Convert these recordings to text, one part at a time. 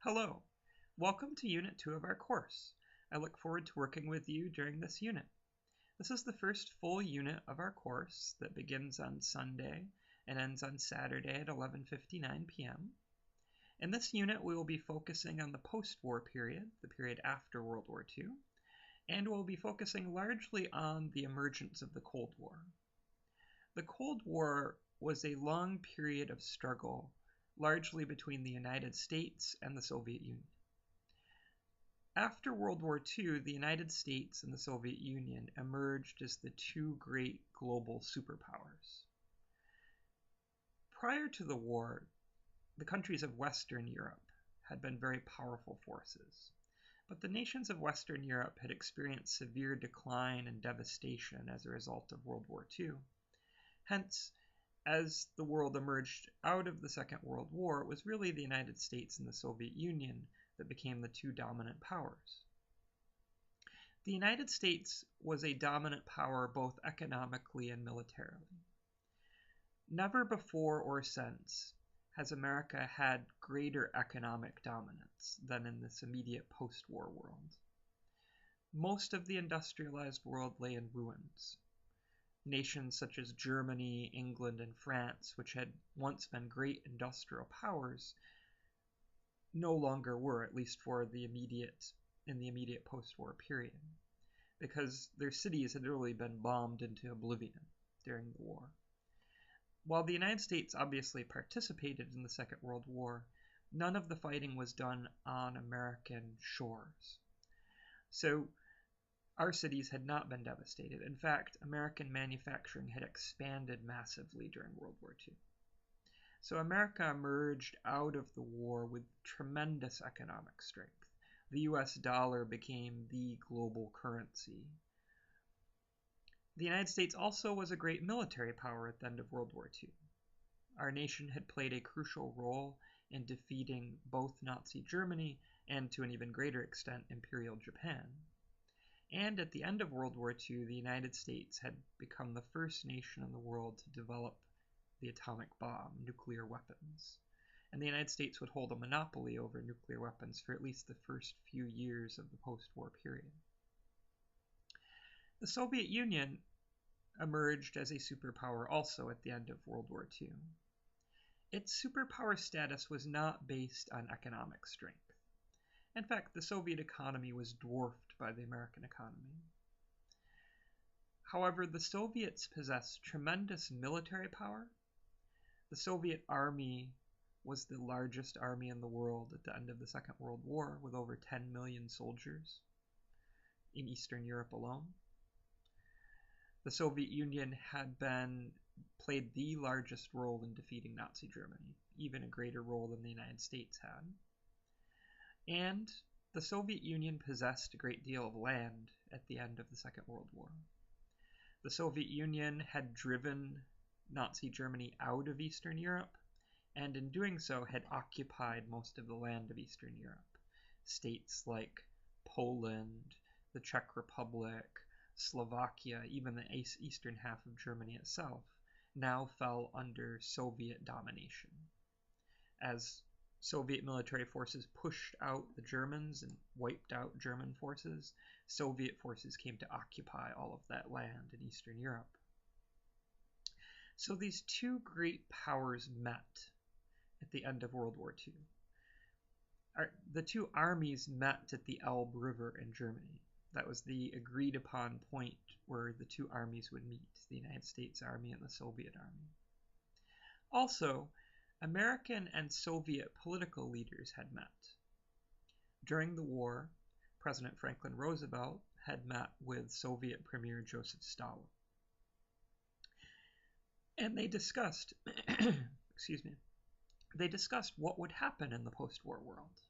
Hello, welcome to Unit 2 of our course. I look forward to working with you during this unit. This is the first full unit of our course that begins on Sunday and ends on Saturday at 11:59 p.m. In this unit, we will be focusing on the post-war period, the period after World War II, and we'll be focusing largely on the emergence of the Cold War. The Cold War was a long period of struggle, largely between the United States and the Soviet Union. After World War II, the United States and the Soviet Union emerged as the two great global superpowers. Prior to the war, the countries of Western Europe had been very powerful forces, but the nations of Western Europe had experienced severe decline and devastation as a result of World War II. Hence, as the world emerged out of the Second World War, it was really the United States and the Soviet Union that became the two dominant powers. The United States was a dominant power both economically and militarily. Never before or since has America had greater economic dominance than in this immediate post-war world. Most of the industrialized world lay in ruins. Nations such as Germany, England, and France, which had once been great industrial powers, no longer were, at least in the immediate post-war period, because their cities had literally been bombed into oblivion during the war. While the United States obviously participated in the Second World War, none of the fighting was done on American shores. So our cities had not been devastated. In fact, American manufacturing had expanded massively during World War II. So America emerged out of the war with tremendous economic strength. The US dollar became the global currency. The United States also was a great military power at the end of World War II. Our nation had played a crucial role in defeating both Nazi Germany and, to an even greater extent, Imperial Japan. And at the end of World War II, the United States had become the first nation in the world to develop the atomic bomb, nuclear weapons. And the United States would hold a monopoly over nuclear weapons for at least the first few years of the post-war period. The Soviet Union emerged as a superpower also at the end of World War II. Its superpower status was not based on economic strength. In fact, the Soviet economy was dwarfed by the American economy. However, the Soviets possessed tremendous military power. The Soviet army was the largest army in the world at the end of the Second World War, with over 10 million soldiers in Eastern Europe alone. The Soviet Union had played the largest role in defeating Nazi Germany, even a greater role than the United States had. And the Soviet Union possessed a great deal of land at the end of the Second World War. The Soviet Union had driven Nazi Germany out of Eastern Europe, and in doing so had occupied most of the land of Eastern Europe. States like Poland, the Czech Republic, Slovakia, even the eastern half of Germany itself, now fell under Soviet domination. As Soviet military forces pushed out the Germans and wiped out German forces, Soviet forces came to occupy all of that land in Eastern Europe. So these two great powers met at the end of World War II. The two armies met at the Elbe River in Germany. That was the agreed upon point where the two armies would meet, the United States Army and the Soviet Army. Also, American and Soviet political leaders had met. During the war, President Franklin Roosevelt had met with Soviet Premier Joseph Stalin. And they discussed, they discussed what would happen in the post-war world.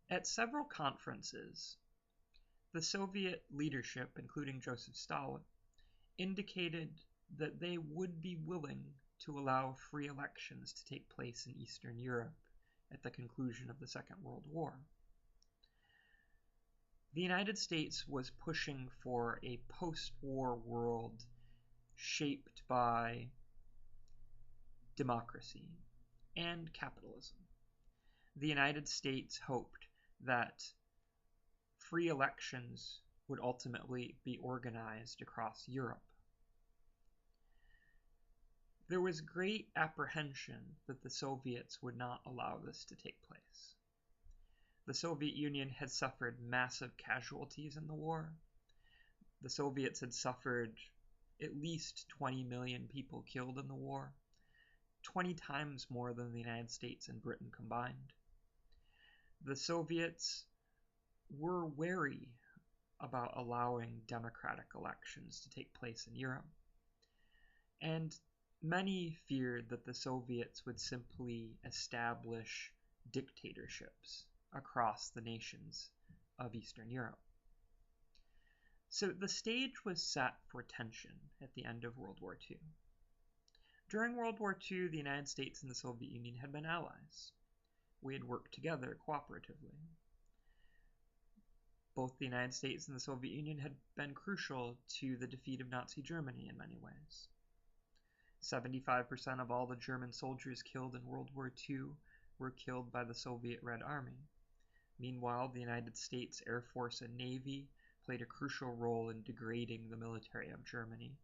At several conferences, the Soviet leadership, including Joseph Stalin, indicated that they would be willing to allow free elections to take place in Eastern Europe at the conclusion of the Second World War. The United States was pushing for a post-war world shaped by democracy and capitalism. the United States hoped that free elections would ultimately be organized across Europe. There was great apprehension that the Soviets would not allow this to take place. The Soviet Union had suffered massive casualties in the war. The Soviets had suffered at least 20 million people killed in the war, 20 times more than the United States and Britain combined. The Soviets were wary about allowing democratic elections to take place in Europe, and many feared that the Soviets would simply establish dictatorships across the nations of Eastern Europe. So the stage was set for tension at the end of World War II. During World War II, the United States and the Soviet Union had been allies. We had worked together cooperatively. Both the United States and the Soviet Union had been crucial to the defeat of Nazi Germany in many ways. 75% of all the German soldiers killed in World War II were killed by the Soviet Red Army. Meanwhile, the United States Air Force and Navy played a crucial role in degrading the military of Germany,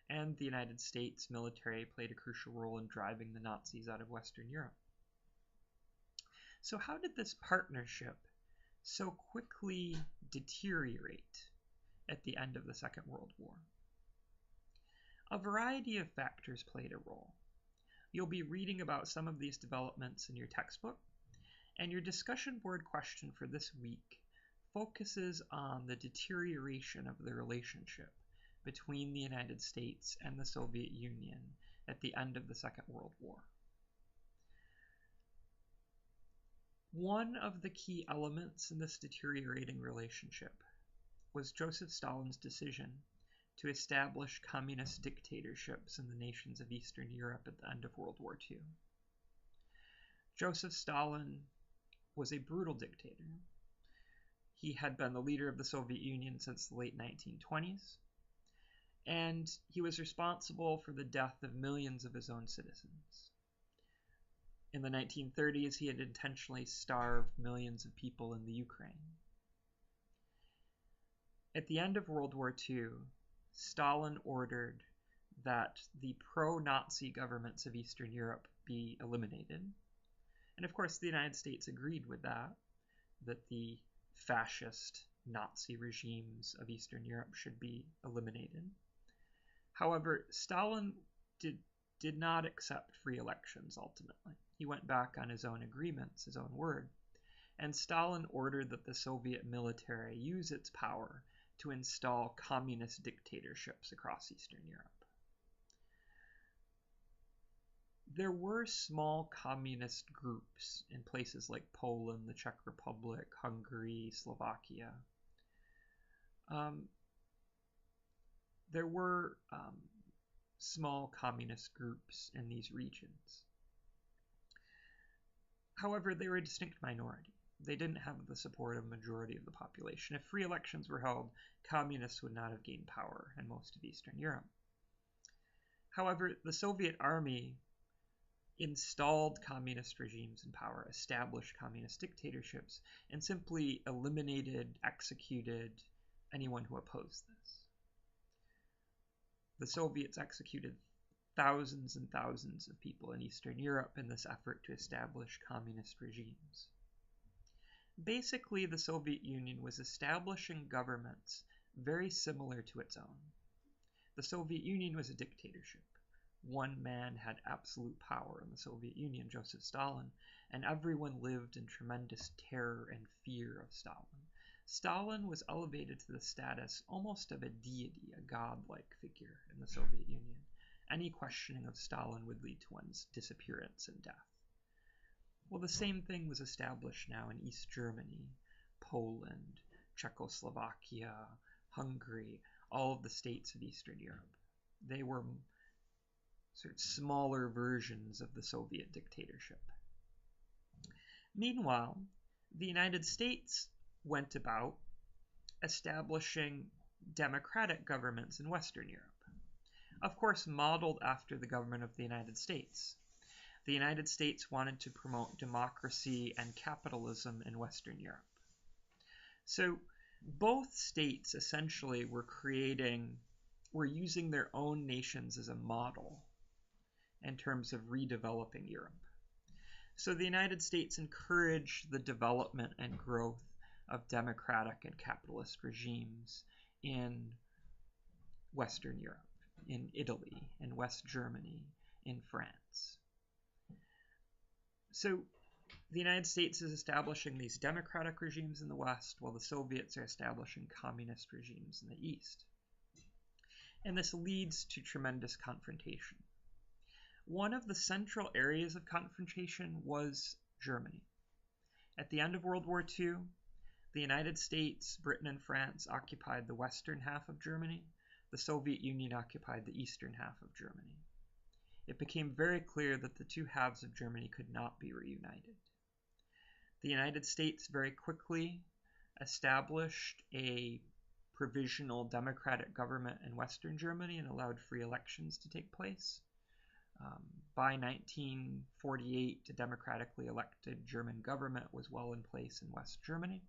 and the United States military played a crucial role in driving the Nazis out of Western Europe. So how did this partnership so quickly deteriorate at the end of the Second World War? A variety of factors played a role. You'll be reading about some of these developments in your textbook, and your discussion board question for this week focuses on the deterioration of the relationship between the United States and the Soviet Union at the end of the Second World War. One of the key elements in this deteriorating relationship was Joseph Stalin's decision to establish communist dictatorships in the nations of Eastern Europe at the end of World War II. Joseph Stalin was a brutal dictator. He had been the leader of the Soviet Union since the late 1920s, and he was responsible for the death of millions of his own citizens. In the 1930s, he had intentionally starved millions of people in the Ukraine. At the end of World War II, Stalin ordered that the pro-Nazi governments of Eastern Europe be eliminated. And of course, the United States agreed with that the fascist Nazi regimes of Eastern Europe should be eliminated. However, Stalin did not accept free elections ultimately. He went back on his own agreements, his own word, and Stalin ordered that the Soviet military use its power to install communist dictatorships across Eastern Europe. There were small communist groups in places like Poland, the Czech Republic, Hungary, Slovakia. There were small communist groups in these regions. However, they were a distinct minority. They didn't have the support of a majority of the population. If free elections were held, communists would not have gained power in most of Eastern Europe. However, the Soviet army installed communist regimes in power, established communist dictatorships, and simply eliminated, executed anyone who opposed this. The Soviets executed thousands and thousands of people in Eastern Europe in this effort to establish communist regimes. Basically, the Soviet Union was establishing governments very similar to its own. The Soviet Union was a dictatorship. One man had absolute power in the Soviet Union, Joseph Stalin, and everyone lived in tremendous terror and fear of Stalin. Stalin was elevated to the status almost of a deity, a godlike figure in the Soviet Union. Any questioning of Stalin would lead to one's disappearance and death. Well, the same thing was established now in East Germany, Poland, Czechoslovakia, Hungary, all of the states of Eastern Europe. They were sort of smaller versions of the Soviet dictatorship. Meanwhile, the United States went about establishing democratic governments in Western Europe, of course modeled after the government of the United States. The the United States wanted to promote democracy and capitalism in Western Europe. So both states essentially were using their own nations as a model in terms of redeveloping Europe. So the United States encouraged the development and growth of democratic and capitalist regimes in Western Europe, in Italy, in West Germany, in France. So the United States is establishing these democratic regimes in the West, while the Soviets are establishing communist regimes in the East. And this leads to tremendous confrontation. One of the central areas of confrontation was Germany. At the end of World War II, the United States, Britain, and France occupied the western half of Germany. The Soviet Union occupied the eastern half of Germany. It became very clear that the two halves of Germany could not be reunited. The United States very quickly established a provisional democratic government in Western Germany and allowed free elections to take place. By 1948, a democratically elected German government was well in place in West Germany.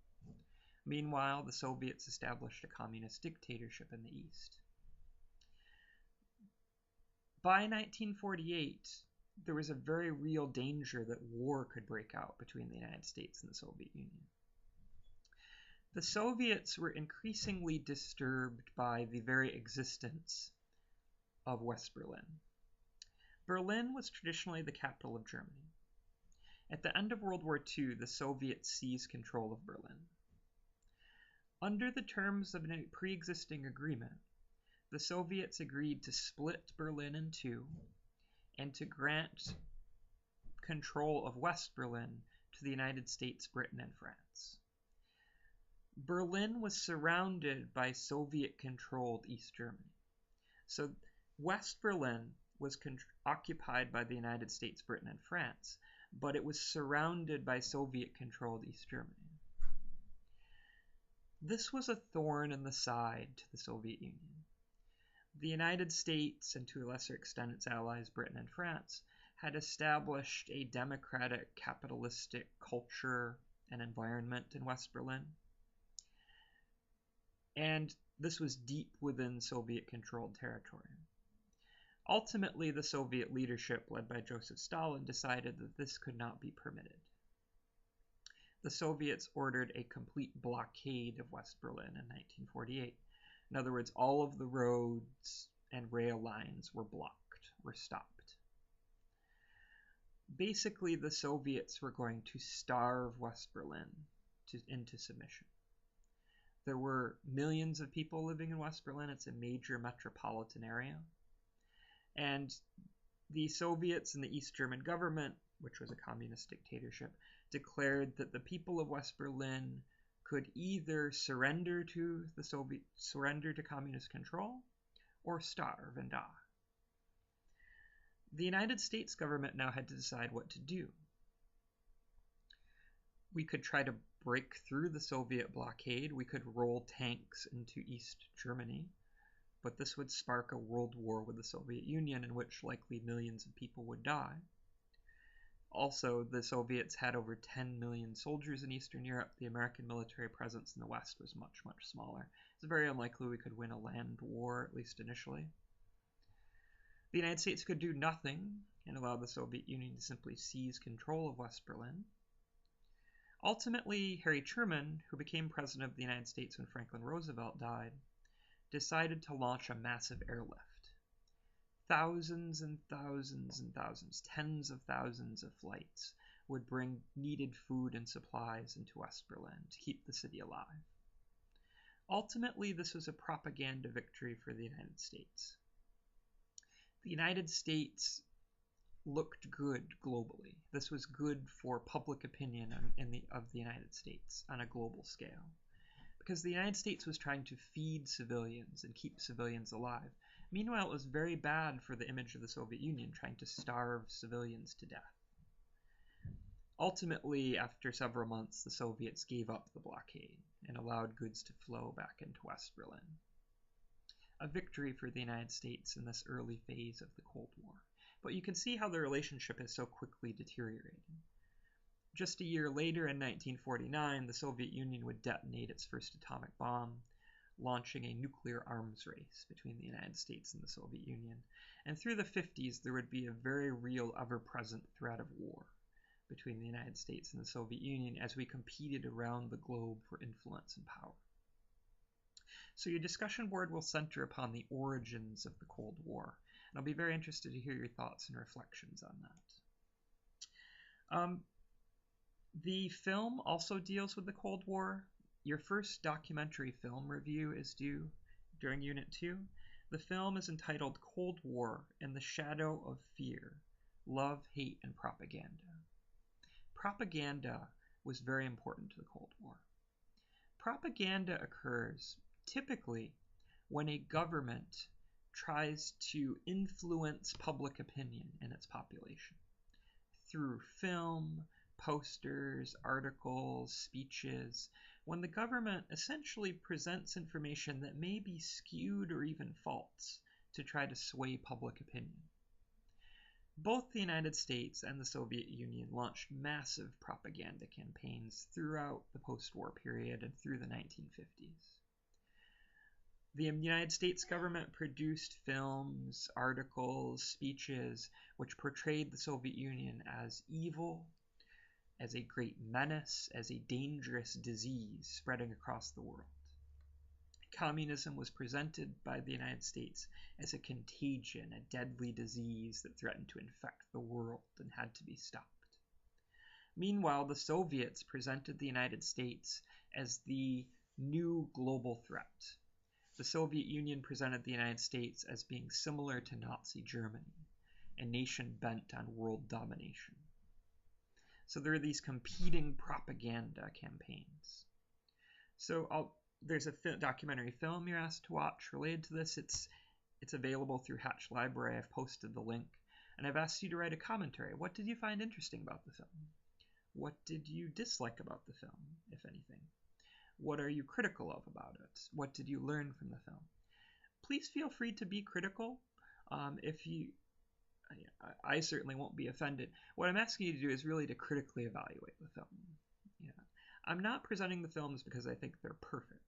Meanwhile, the Soviets established a communist dictatorship in the East. By 1948, there was a very real danger that war could break out between the United States and the Soviet Union. The Soviets were increasingly disturbed by the very existence of West Berlin. Berlin was traditionally the capital of Germany. At the end of World War II, the Soviets seized control of Berlin. Under the terms of a pre-existing agreement, the Soviets agreed to split Berlin in two and to grant control of West Berlin to the United States, Britain, and France. Berlin was surrounded by Soviet-controlled East Germany. So West Berlin was occupied by the United States, Britain, and France, but it was surrounded by Soviet-controlled East Germany. This was a thorn in the side to the Soviet Union. The United States, and to a lesser extent its allies Britain and France, had established a democratic, capitalistic culture and environment in West Berlin. And this was deep within Soviet-controlled territory. Ultimately, the Soviet leadership, led by Joseph Stalin, decided that this could not be permitted. The Soviets ordered a complete blockade of West Berlin in 1948. In other words, all of the roads and rail lines were blocked, were stopped. Basically, the Soviets were going to starve West Berlin into submission. There were millions of people living in West Berlin. It's a major metropolitan area. And the Soviets and the East German government, which was a communist dictatorship, declared that the people of West Berlin could either surrender to communist control or starve and die. The United States government now had to decide what to do. We could try to break through the Soviet blockade. We could roll tanks into East Germany, but this would spark a world war with the Soviet Union in which likely millions of people would die. Also, the Soviets had over 10 million soldiers in Eastern Europe. The American military presence in the West was much, much smaller. It's very unlikely we could win a land war, at least initially. The United States could do nothing and allow the Soviet Union to simply seize control of West Berlin. Ultimately, Harry Truman, who became president of the United States when Franklin Roosevelt died, decided to launch a massive airlift. Thousands and thousands and thousands, tens of thousands of flights would bring needed food and supplies into West Berlin to keep the city alive. Ultimately, this was a propaganda victory for the United States. The United States looked good globally. This was good for public opinion of the United States on a global scale, because the United States was trying to feed civilians and keep civilians alive. Meanwhile, it was very bad for the image of the Soviet Union, trying to starve civilians to death. Ultimately, after several months, the Soviets gave up the blockade and allowed goods to flow back into West Berlin. A victory for the United States in this early phase of the Cold War. but you can see how the relationship is so quickly deteriorating. Just a year later, in 1949, the Soviet Union would detonate its first atomic bomb, launching a nuclear arms race between the United States and the Soviet Union. And through the 50s, there would be a very real, ever-present threat of war between the United States and the Soviet Union as we competed around the globe for influence and power. So your discussion board will center upon the origins of the Cold War, and I'll be very interested to hear your thoughts and reflections on that. The film also deals with the Cold War. Your first documentary film review is due during Unit 2. The film is entitled Cold War in the Shadow of Fear, Love, Hate, and Propaganda. Propaganda was very important to the Cold War. Propaganda occurs typically when a government tries to influence public opinion in its population through film, posters, articles, speeches, when the government essentially presents information that may be skewed or even false to try to sway public opinion. Both the United States and the Soviet Union launched massive propaganda campaigns throughout the post-war period and through the 1950s. The United States government produced films, articles, speeches which portrayed the Soviet Union as evil, as a great menace, as a dangerous disease spreading across the world. Communism was presented by the United States as a contagion, a deadly disease that threatened to infect the world and had to be stopped. Meanwhile, the Soviets presented the United States as the new global threat. The Soviet Union presented the United States as being similar to Nazi Germany, a nation bent on world domination. So there are these competing propaganda campaigns. So there's a documentary film you're asked to watch related to this. It's available through Hatch Library. I've posted the link. And I've asked you to write a commentary. What did you find interesting about the film? What did you dislike about the film, if anything? What are you critical of about it? What did you learn from the film? Please feel free to be critical. I certainly won't be offended. What I'm asking you to do is really to critically evaluate the film. Yeah. I'm not presenting the films because I think they're perfect.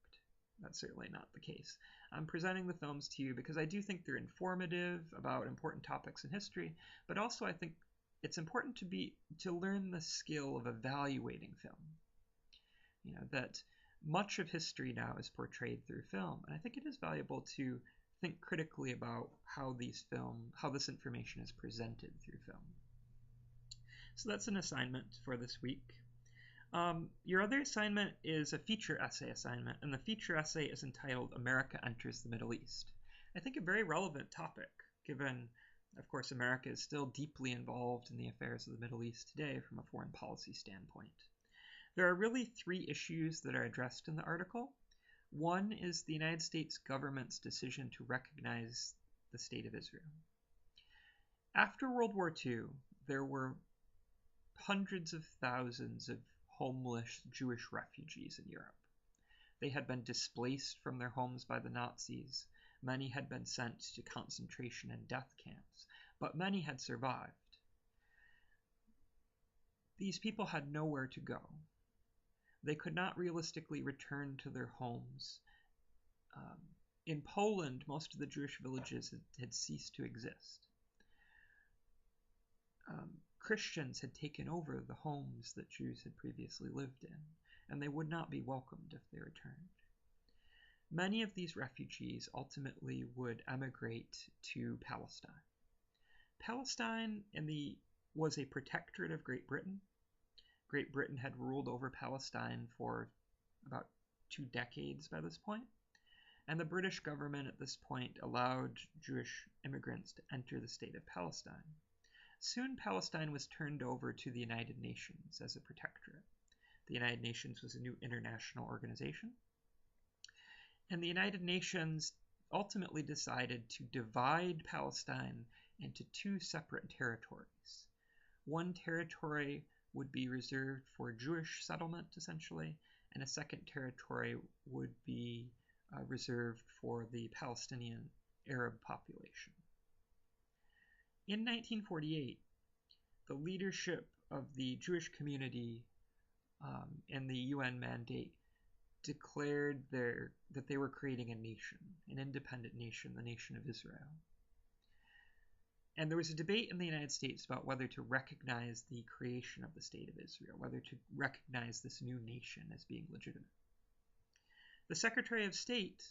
That's certainly not the case. I'm presenting the films to you because I do think they're informative about important topics in history, but also I think it's important to learn the skill of evaluating film. That much of history now is portrayed through film, and I think it is valuable to think critically about how this information is presented through film. So that's an assignment for this week. Your other assignment is a feature essay assignment, and the feature essay is entitled America Enters the Middle East. I think a very relevant topic, given, of course, America is still deeply involved in the affairs of the Middle East today from a foreign policy standpoint. There are really three issues that are addressed in the article. One is the United States government's decision to recognize the State of Israel. After World War II, there were hundreds of thousands of homeless Jewish refugees in Europe. They had been displaced from their homes by the Nazis. Many had been sent to concentration and death camps, but many had survived. These people had nowhere to go. They could not realistically return to their homes. In Poland, most of the Jewish villages had ceased to exist. Christians had taken over the homes that Jews had previously lived in, and they would not be welcomed if they returned. Many of these refugees ultimately would emigrate to Palestine. Palestine was a protectorate of Great Britain. Great Britain had ruled over Palestine for about 2 decades by this point, and the British government at this point allowed Jewish immigrants to enter the state of Palestine. Soon Palestine was turned over to the United Nations as a protectorate. The United Nations was a new international organization, and the United Nations ultimately decided to divide Palestine into 2 separate territories. One territory would be reserved for Jewish settlement, essentially, and a second territory would be reserved for the Palestinian Arab population. In 1948, the leadership of the Jewish community and the UN mandate declared that they were creating a nation, an independent nation, the nation of Israel. And there was a debate in the United States about whether to recognize the creation of the State of Israel, whether to recognize this new nation as being legitimate. The Secretary of State,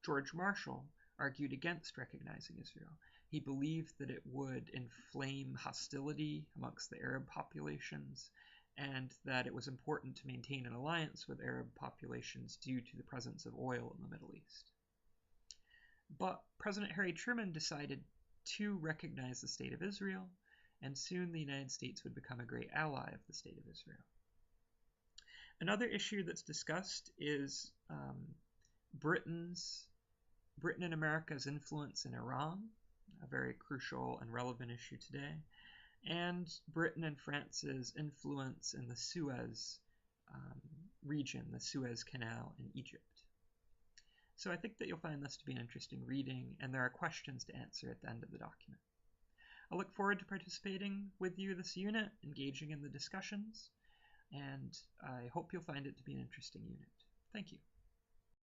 George Marshall, argued against recognizing Israel. He believed that it would inflame hostility amongst the Arab populations, and that it was important to maintain an alliance with Arab populations due to the presence of oil in the Middle East. But President Harry Truman decided to recognize the State of Israel, and soon the United States would become a great ally of the State of Israel. Another issue that's discussed is Britain and America's influence in Iran, a very crucial and relevant issue today, and Britain and France's influence in the Suez region, the Suez Canal in Egypt. So I think that you'll find this to be an interesting reading, and there are questions to answer at the end of the document. I look forward to participating with you this unit, engaging in the discussions, and I hope you'll find it to be an interesting unit. Thank you.